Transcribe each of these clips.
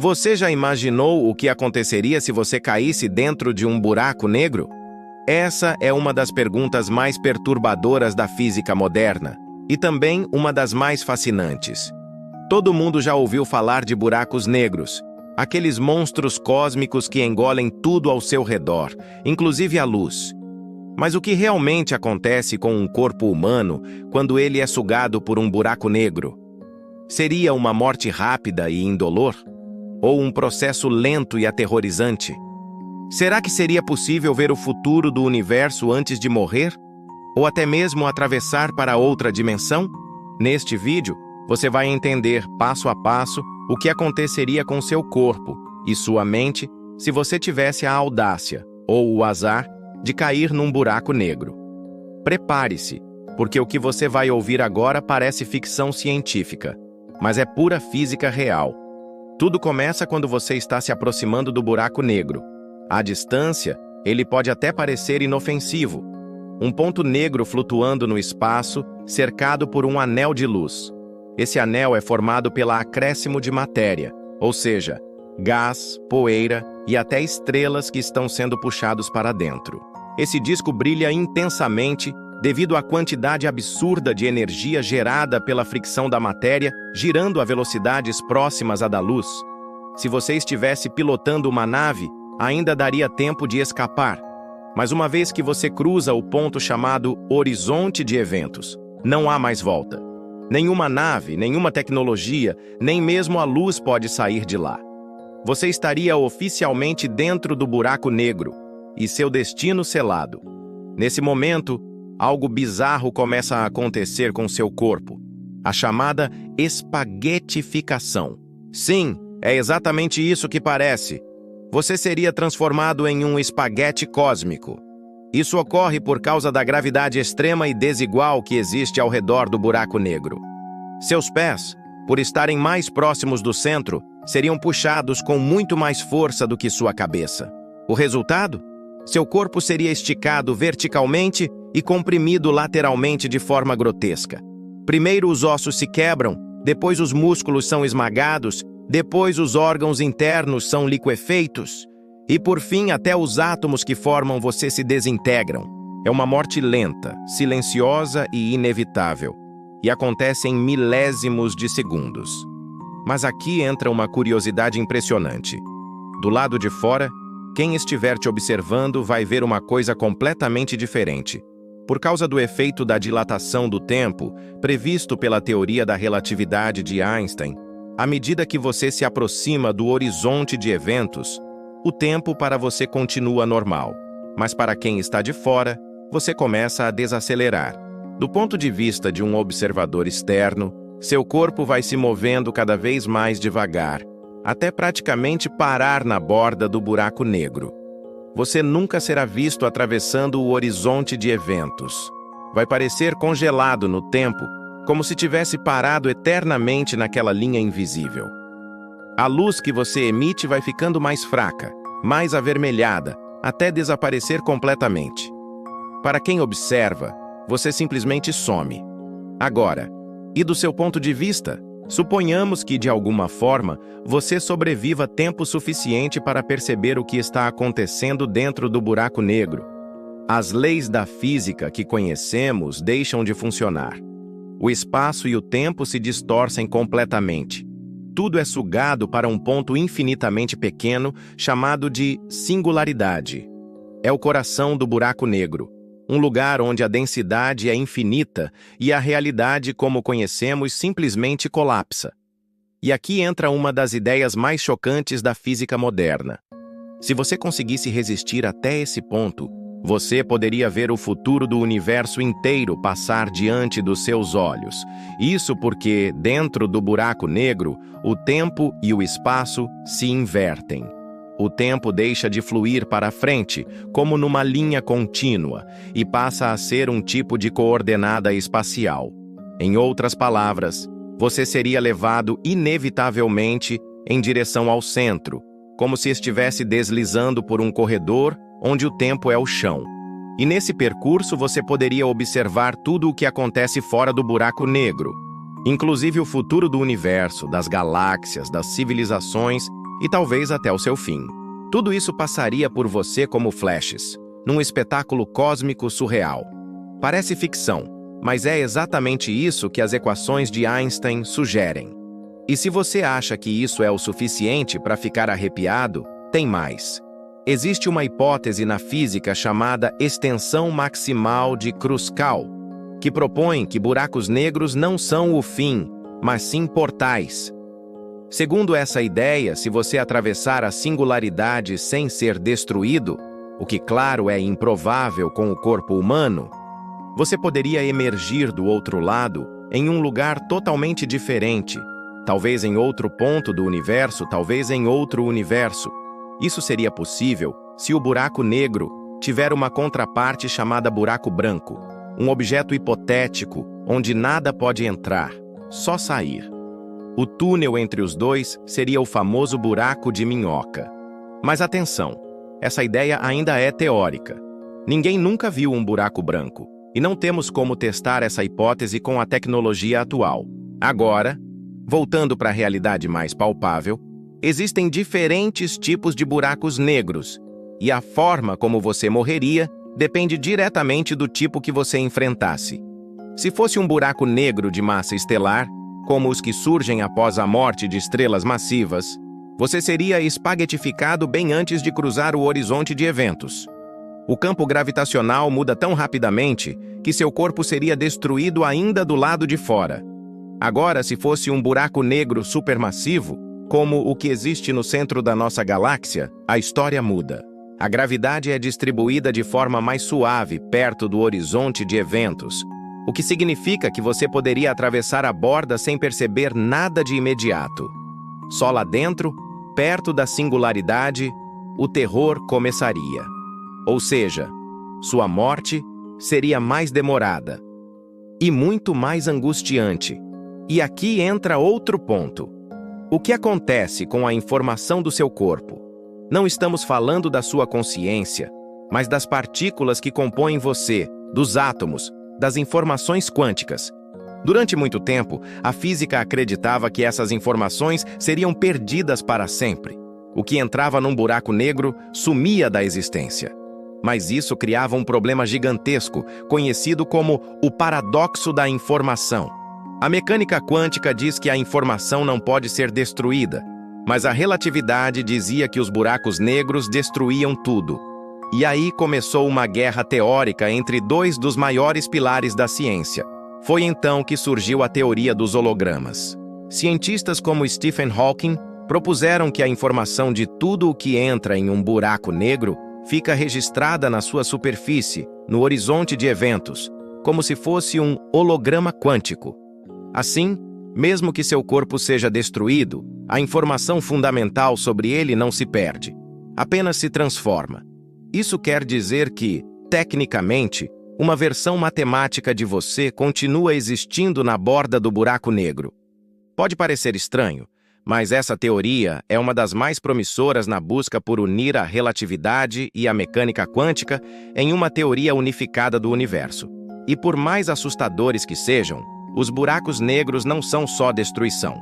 Você já imaginou o que aconteceria se você caísse dentro de um buraco negro? Essa é uma das perguntas mais perturbadoras da física moderna e também uma das mais fascinantes. Todo mundo já ouviu falar de buracos negros, aqueles monstros cósmicos que engolem tudo ao seu redor, inclusive a luz. Mas o que realmente acontece com um corpo humano quando ele é sugado por um buraco negro? Seria uma morte rápida e indolor? Ou um processo lento e aterrorizante? Será que seria possível ver o futuro do universo antes de morrer? Ou até mesmo atravessar para outra dimensão? Neste vídeo, você vai entender, passo a passo, o que aconteceria com seu corpo e sua mente se você tivesse a audácia, ou o azar, de cair num buraco negro. Prepare-se, porque o que você vai ouvir agora parece ficção científica, mas é pura física real. Tudo começa quando você está se aproximando do buraco negro. À distância, ele pode até parecer inofensivo. Um ponto negro flutuando no espaço, cercado por um anel de luz. Esse anel é formado pelo acréscimo de matéria, ou seja, gás, poeira e até estrelas que estão sendo puxados para dentro. Esse disco brilha intensamente devido à quantidade absurda de energia gerada pela fricção da matéria, girando a velocidades próximas à da luz. Se você estivesse pilotando uma nave, ainda daria tempo de escapar. Mas uma vez que você cruza o ponto chamado horizonte de eventos, não há mais volta. Nenhuma nave, nenhuma tecnologia, nem mesmo a luz pode sair de lá. Você estaria oficialmente dentro do buraco negro e seu destino selado. Nesse momento, algo bizarro começa a acontecer com seu corpo, a chamada espaguetificação. Sim, é exatamente isso que parece. Você seria transformado em um espaguete cósmico. Isso ocorre por causa da gravidade extrema e desigual que existe ao redor do buraco negro. Seus pés, por estarem mais próximos do centro, seriam puxados com muito mais força do que sua cabeça. O resultado? Seu corpo seria esticado verticalmente e comprimido lateralmente de forma grotesca. Primeiro os ossos se quebram, depois os músculos são esmagados, depois os órgãos internos são liquefeitos e, por fim, até os átomos que formam você se desintegram. É uma morte lenta, silenciosa e inevitável, e acontece em milésimos de segundos. Mas aqui entra uma curiosidade impressionante. Do lado de fora, quem estiver te observando vai ver uma coisa completamente diferente. Por causa do efeito da dilatação do tempo, previsto pela teoria da relatividade de Einstein, à medida que você se aproxima do horizonte de eventos, o tempo para você continua normal, mas para quem está de fora, você começa a desacelerar. Do ponto de vista de um observador externo, seu corpo vai se movendo cada vez mais devagar, até praticamente parar na borda do buraco negro. Você nunca será visto atravessando o horizonte de eventos. Vai parecer congelado no tempo, como se tivesse parado eternamente naquela linha invisível. A luz que você emite vai ficando mais fraca, mais avermelhada, até desaparecer completamente. Para quem observa, você simplesmente some. Agora, e do seu ponto de vista, suponhamos que, de alguma forma, você sobreviva tempo suficiente para perceber o que está acontecendo dentro do buraco negro. As leis da física que conhecemos deixam de funcionar. O espaço e o tempo se distorcem completamente. Tudo é sugado para um ponto infinitamente pequeno, chamado de singularidade. É o coração do buraco negro, um lugar onde a densidade é infinita e a realidade, como conhecemos, simplesmente colapsa. E aqui entra uma das ideias mais chocantes da física moderna. Se você conseguisse resistir até esse ponto, você poderia ver o futuro do universo inteiro passar diante dos seus olhos. Isso porque, dentro do buraco negro, o tempo e o espaço se invertem. O tempo deixa de fluir para frente, como numa linha contínua, e passa a ser um tipo de coordenada espacial. Em outras palavras, você seria levado inevitavelmente em direção ao centro, como se estivesse deslizando por um corredor onde o tempo é o chão. E nesse percurso você poderia observar tudo o que acontece fora do buraco negro, inclusive o futuro do universo, das galáxias, das civilizações e talvez até o seu fim. Tudo isso passaria por você como flashes, num espetáculo cósmico surreal. Parece ficção, mas é exatamente isso que as equações de Einstein sugerem. E se você acha que isso é o suficiente para ficar arrepiado, tem mais. Existe uma hipótese na física chamada extensão maximal de Kruskal, que propõe que buracos negros não são o fim, mas sim portais. Segundo essa ideia, se você atravessar a singularidade sem ser destruído, o que claro é improvável com o corpo humano, você poderia emergir do outro lado em um lugar totalmente diferente, talvez em outro ponto do universo, talvez em outro universo. Isso seria possível se o buraco negro tiver uma contraparte chamada buraco branco, um objeto hipotético onde nada pode entrar, só sair. O túnel entre os dois seria o famoso buraco de minhoca. Mas atenção, essa ideia ainda é teórica. Ninguém nunca viu um buraco branco, e não temos como testar essa hipótese com a tecnologia atual. Agora, voltando para a realidade mais palpável, existem diferentes tipos de buracos negros, e a forma como você morreria depende diretamente do tipo que você enfrentasse. Se fosse um buraco negro de massa estelar, como os que surgem após a morte de estrelas massivas, você seria espaguetificado bem antes de cruzar o horizonte de eventos. O campo gravitacional muda tão rapidamente que seu corpo seria destruído ainda do lado de fora. Agora, se fosse um buraco negro supermassivo, como o que existe no centro da nossa galáxia, a história muda. A gravidade é distribuída de forma mais suave perto do horizonte de eventos, o que significa que você poderia atravessar a borda sem perceber nada de imediato. Só lá dentro, perto da singularidade, o terror começaria. Ou seja, sua morte seria mais demorada e muito mais angustiante. E aqui entra outro ponto. O que acontece com a informação do seu corpo? Não estamos falando da sua consciência, mas das partículas que compõem você, dos átomos, das informações quânticas. Durante muito tempo, a física acreditava que essas informações seriam perdidas para sempre. O que entrava num buraco negro sumia da existência. Mas isso criava um problema gigantesco, conhecido como o paradoxo da informação. A mecânica quântica diz que a informação não pode ser destruída, mas a relatividade dizia que os buracos negros destruíam tudo. E aí começou uma guerra teórica entre dois dos maiores pilares da ciência. Foi então que surgiu a teoria dos hologramas. Cientistas como Stephen Hawking propuseram que a informação de tudo o que entra em um buraco negro fica registrada na sua superfície, no horizonte de eventos, como se fosse um holograma quântico. Assim, mesmo que seu corpo seja destruído, a informação fundamental sobre ele não se perde, apenas se transforma. Isso quer dizer que, tecnicamente, uma versão matemática de você continua existindo na borda do buraco negro. Pode parecer estranho, mas essa teoria é uma das mais promissoras na busca por unir a relatividade e a mecânica quântica em uma teoria unificada do universo. E por mais assustadores que sejam, os buracos negros não são só destruição.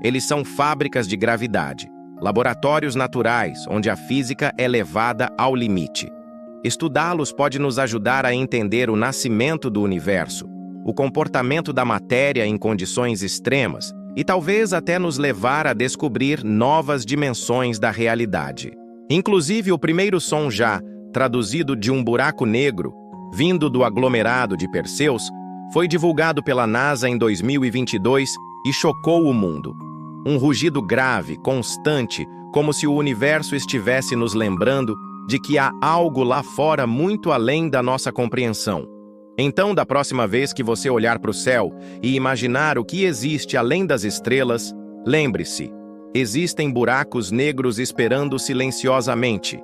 Eles são fábricas de gravidade, laboratórios naturais onde a física é levada ao limite. Estudá-los pode nos ajudar a entender o nascimento do universo, o comportamento da matéria em condições extremas e talvez até nos levar a descobrir novas dimensões da realidade. Inclusive, o primeiro som já traduzido de um buraco negro, vindo do aglomerado de Perseus, foi divulgado pela NASA em 2022 e chocou o mundo. Um rugido grave, constante, como se o universo estivesse nos lembrando de que há algo lá fora muito além da nossa compreensão. Então, da próxima vez que você olhar para o céu e imaginar o que existe além das estrelas, lembre-se, existem buracos negros esperando silenciosamente.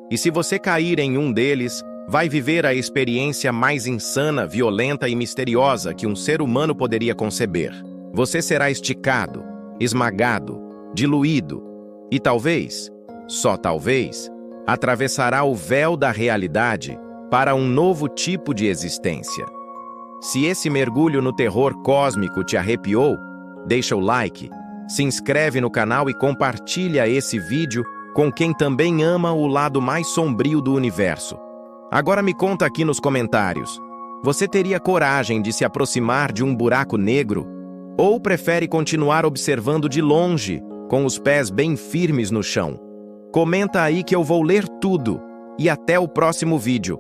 E se você cair em um deles, vai viver a experiência mais insana, violenta e misteriosa que um ser humano poderia conceber. Você será esticado, esmagado, diluído e talvez, só talvez, atravessará o véu da realidade para um novo tipo de existência. Se esse mergulho no terror cósmico te arrepiou, deixa o like, Se inscreve no canal e compartilha esse vídeo com quem também ama o lado mais sombrio do universo. Agora me conta aqui nos comentários. Você teria coragem de se aproximar de um buraco negro? Ou prefere continuar observando de longe, com os pés bem firmes no chão? Comenta aí que eu vou ler tudo. E até o próximo vídeo.